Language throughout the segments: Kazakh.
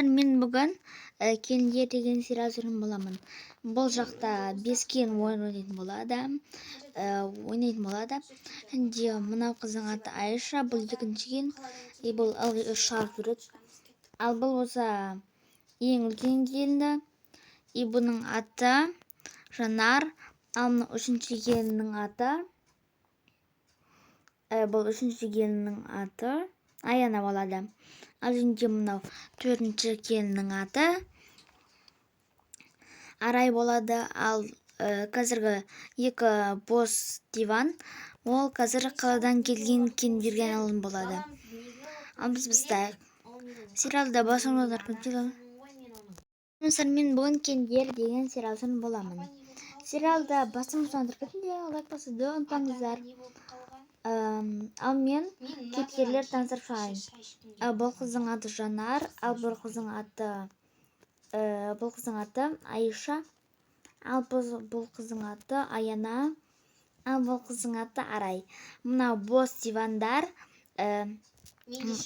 Мен бүгін келінге деген сериал түсіретін боламын. Бұл жақта 5 келін ойнайтын болады. Енді мынау қыздың аты Айша, бұл екінші келін, бұл ылғи 3 шығарып жүреді. Ал бұл болса ең үлкен келінді, бұның аты Жанар. Ал мына үшінші келіннің аты Аяна болады. Ал енді мынау төртінші келіннің аты Арай болады. Ал қазіргі екі бос диван, ол қазір қаладан келген келіндерге арналған болады. Ал біз бастайық. Сериалда басымыздар көтелі. Мен бүгін келіндер деген сериал түсіретін боламын. Сериалда басымыздар көтелі, лайк басуды ұмытпаңыздар. Ал мен кейіпкерлер таныстырып шығайын. Бұл қыздың аты Жанар, ал бұл қыздың аты Айша, ал бұл қыздың аты Аяна, ал бұл қыздың аты Арай. Мынау бос дивандар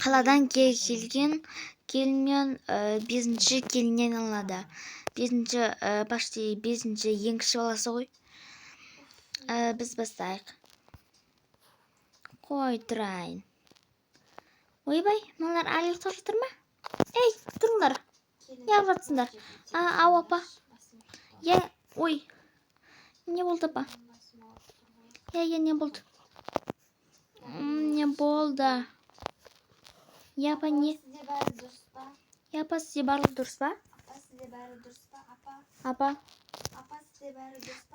қаладан келген келінмен 5-ші келіннен алынады. 5-ші ең кіші баласы ғой. Біз бастайық. Қой тұрайын. Ойбай, мыналар әлі ұйықтап жатыр ма? Ей, тұрыңдар. Неғып жатсыңдар? Ау апа. Ой. Не болды апа? Не болды? Не болды? Апа, не? Апа, сізде барлығы дұрыс па? Апа.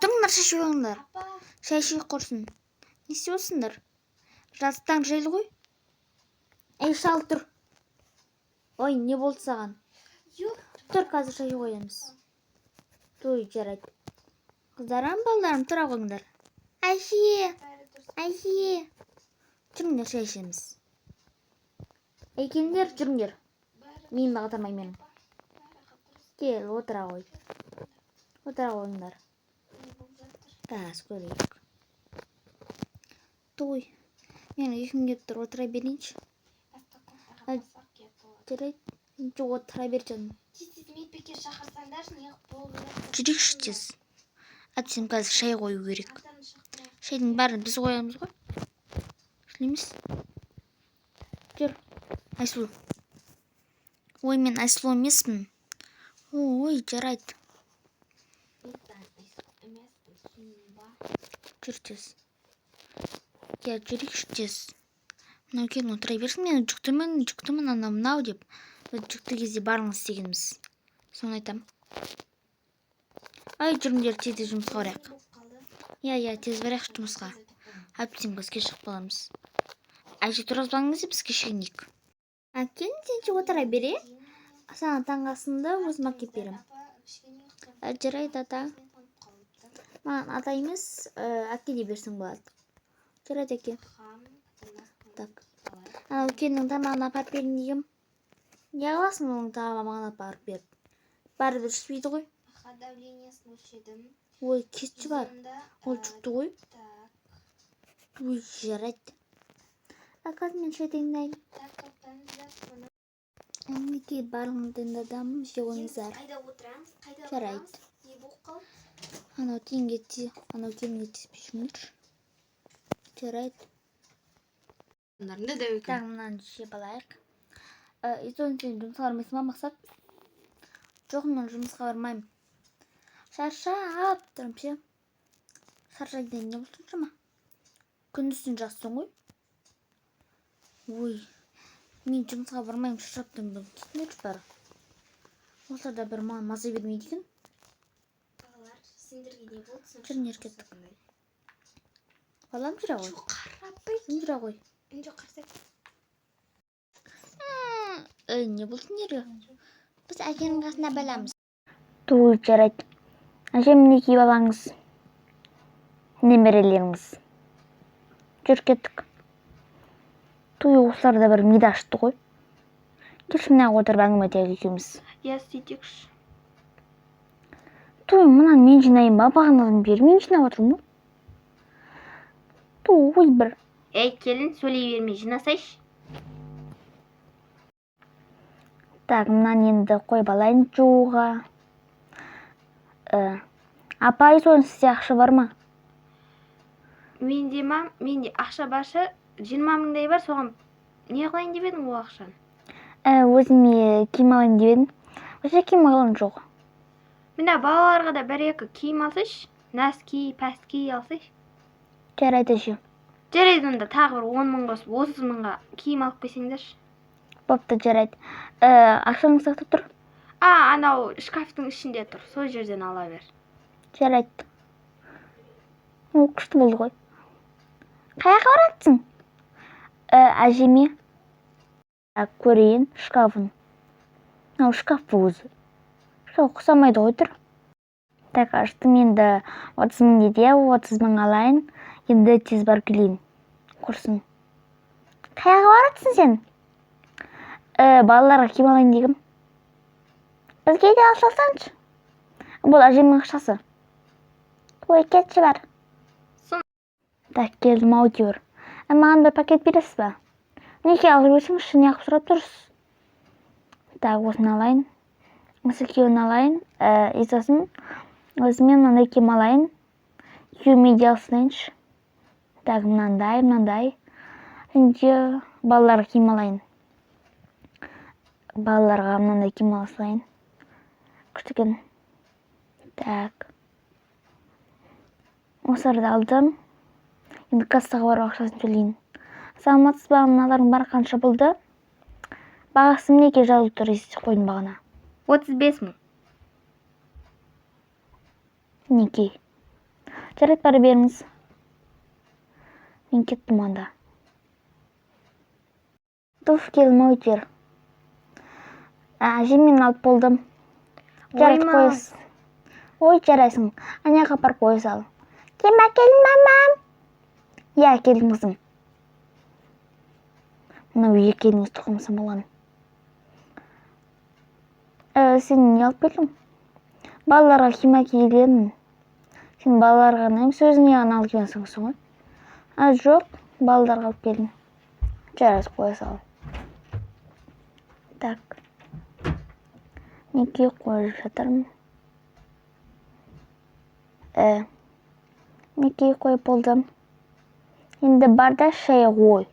Тұрыңдар, шай ішіңдер. Шай ішіп құрсын. Не істеп отырсыңдар? Жастықтан жайлы ғой? Ей, шал тұр. Ой, не болды саған? Тұр, қазір шай қоямыз. Той, жарайды. Қыздарым, балдарым, тұра қойыңдар. Айше. Жүріңдер, шай ішеміз. Ей, келіңдер, жүріңдер. Мен бағытармай менің. Кел, отыра қой. Отыра қойыңдар. Тас көрейік. Той. Мен үйім кеп тұр, отыра берейінші. Жарайды. Жоқ, отыра бер жаным. Медбике шақырсаңдар, неғып болып жатыр? Жүрейікші тез. Сен қазір шай қою керек. Шайдың бәрін біз қоямыз ғой. Шлеміз. Жүр. Айсұлу. Ой, мен Айсұлу емеспін. Ой, жарайды. Жүр тез. Жүрейікші тез. Мынау келін отыра берсін, мен жүктімін, мынау деп. Жүкті кезде барлығын істегенбіз. Соны айтам. Ай, жүріңдер, тез жұмысқа барайық. Тез барайық жұмысқа. Әптен бізге шығып боламыз. Әже тұрғызбаңыз деп бізге шегінейік. Келін, сен отыра бере. Саған таңғасынды өзім әкеп берем. Жарайды, ата. Маған ата емес, әке де берсің болады. Жарайды, әке. Так. Анау келіннің тамағын апарып берін дейгім. Не қыласың оның тамағын апарып беріп? Бәрі дұрыс істемейді ғой. Давлениесін өлшедім. Ой, кетші бар. Ол жүкті ғой. Ой, жарайды. Қазір мен шай таңдайын. Әмеке барлығын таңдадым, ше қойыңыздар. Жарайды. Анау келінге теспей жүріңдер. Жарайды. Тағымнан жеп алайық. Сен жұмысқа бармайсың ба, Мақсат? Жоқ, мен жұмысқа бармаймын. Шаршап тұрым ше. Шаршайдан не болсын жама? Күндізін жақсың ғой. Ой, мен жұмысқа бармаймын, шаршап тұрым. Кетіңдерші бары. Олар да бір маған маза бермейді екен. Жүріңдер кеттік. Балам жүре ғой. Жүре ғой. Не болсын ерге? Біз әкенің қасына баламыз. Той, жарайды. Әжем мінекей балаңыз. Немерелеріңіз. Жүр кеттік. Той, осыларда бір мида ашты ғой. Келші мына отырып әңгіме етейік екеуміз. Сөйтейікші. Той, мынаны мен жинайын ба? Бағанадан бері мен жинап отырмын. Той, бір. Ей, келін, сөйлей бермей жинасайшы. Так, мынаны енді қойып алайын жууға. Апа, айсоң сізде ақша бар ма? Менде ақша барша 20 мыңдай бар, соған не қылайын деп едің ол ақшаны? Өзіме киім алайын деп едім. Вообще киім алған жоқ. Мына балаларға да бір-екі киім алсайшы, носки, пәски алсайшы. Жарайды әже. Жарайды, онда тағы бір 10 мың қосып 30 мыңға киім алып қойсаңдаршы. Бопты, жарайды. Ақшаңыз сақтап тұр. Анау шкафтың ішінде тұр, сол жерден ала бер. Жарайды. Ол күшті болды ғой. Қаяққа баратсың? Әжеме. Көрейін шкафын. Шкаф бұл өзі. Шкаф құсамайды ғой тұр. Так, аштым, енді 30 мың деді, 30 мың алайын. Енді тез барып келейін. Құрсын. Қаяққа баратсың сен? Балаларға киім алайын дегім. Бізге де алсалсаңшы. Бұл әжемнің ақшасы. Ой, кетші бар. Так, келдім, аудиор. Маған бір пакет бересіз ба? Неге алып жүрсеңізші, не қылып сұрап тұрсыз? Так, осыны алайын. Осы күйеуін алайын. Сосын өзімен мынандай киім алайын. Күйеуіме де алсайыншы. Так, мынандай. Енді балаларға киім алайын. Балаларға мынандай киім алсайын. Күштіген. Так. Осыларды алдым. Енді кассаға барып ақшасын төлейін. Саламатсыз ба, мыналардың бары қанша болды? Бағасы мінеке жазылып тұр, естіп қойдым бағана. 35 мың. Мінеке. Жарайды, бары беріңіз. Мен кеттім онда. Туф, келдім, аудиор. Әжеммен алып болдым. Жарайды, қойыз. Ой, жарайсың. Аняға апарып қойы сал. Кем әкелдің, мамам? Я, әкелдің қызым. Мынау екеніңіз тұқымсы болған. Сен не алып келдің? Балаларға киім әкелемін. Сен балаларға емес, өзіңе ғана алып келгенсің ғой. Жоқ, балаларға алып келдің. Жарайды, қойы сал. Так. Неге қойып жатырмын? Неге қойып болдым? Енді барда шай ғой.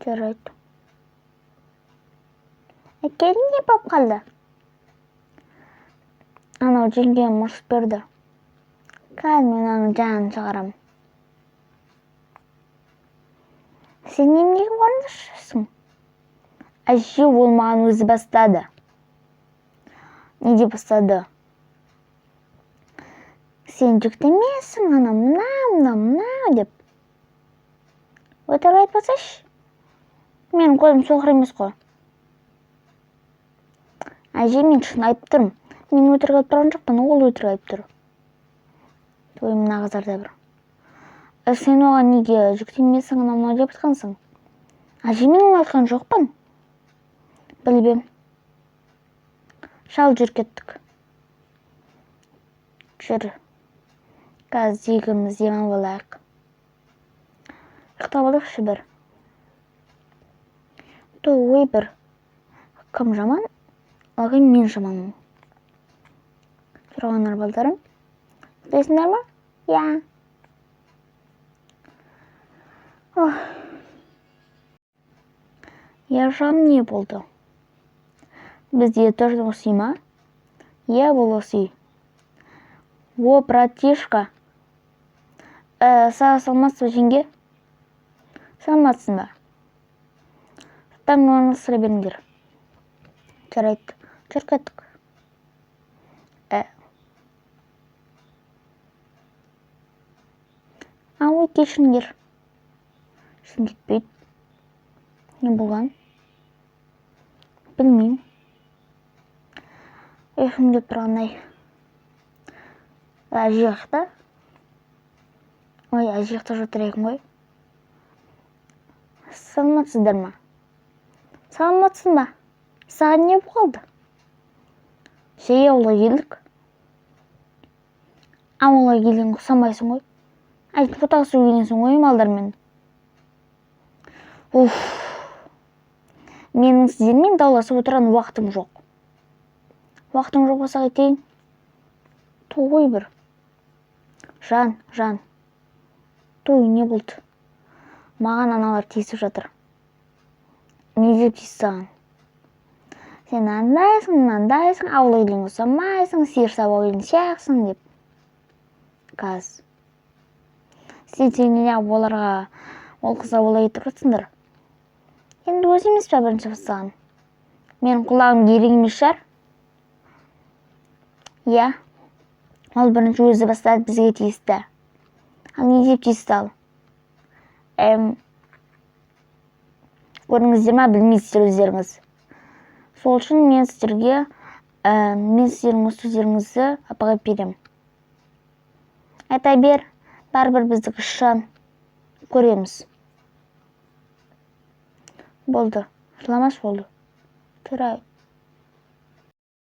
Жарайды. Әкелдің не болып қалды? Анау жеңгем мұрыс берді. Қазір мен оның жанын шығарам. Сен неге орындашысың? Әже ол маған өзі бастады. Неде бастады? Сен жүктемесің, ана мына деп. Өтірік айтпасайшы. Менің қолым соқыр емес қой. Әже, мен шын айтып тұрмын. Мен өтірік айтып тұрған жоқпын, ол өтірік айтып тұр. Той, мына қыздарда бір. Сен оған неге жүктемесің, ана мына деп айтқансың? Әже, мен оны айтқан жоқпын. Білбем. Шал жүр кеттік. Жүр. Қазір егіміз демал болайық. Ұйықтап алайықшы бір. Ой, бір. Кім жаман? Алғын мен жаманмын. Тұрғандар балдарым. Білесіңдер ма? Я. Ержан не болды? Бізде тоже осы ма? Я бұл осы. О, братишка. Саған саламатсыз ба, жеңге? Саламатсың ба? Там оны сыра беріңдер. Жарайды. Жүр кеттік. Ой, кешіңдер. Шын кетпейді. Не болған? Білмеймін. Ешім деп тұрғандай. Әжеқта? Ой, әжеқта жатыр екен ғой. Саламатсыздар ма? Саламатсың ба? Саған не болды? Жай ауылға келдік. Ауылға келген құсамайсың ғой. Айтып отағысы келгенсің ғой малдармен. Менің сіздермен дауласып отырған уақытым жоқ. Уақытың жоқ болса қайтейін? Той бір. Жан. Той не болды? Маған аналар тиісіп жатыр. Не деп тиісті саған? Сен андайсың, ауыл елің ұсамайсың, сиыр сабау елің сияқсың деп. Қаз. Сен неғып оларға ол қызға олай етіп жатсыңдар? Енді өзі емес пе бірінші бастаған? Менің құлағым керек емес шығар? Иә. Ол бірінші өзі бастады, бізге тиісті. Ал не деп тиісті ал? Көрдіңіздер ма, білмейсіздер өздеріңіз. Сол үшін мен сіздердің сөздеріңізді апарып берем. Айта бер, бәрібір біздікі шын. Көреміз. Болды. Жыламаш болды. Тұрай.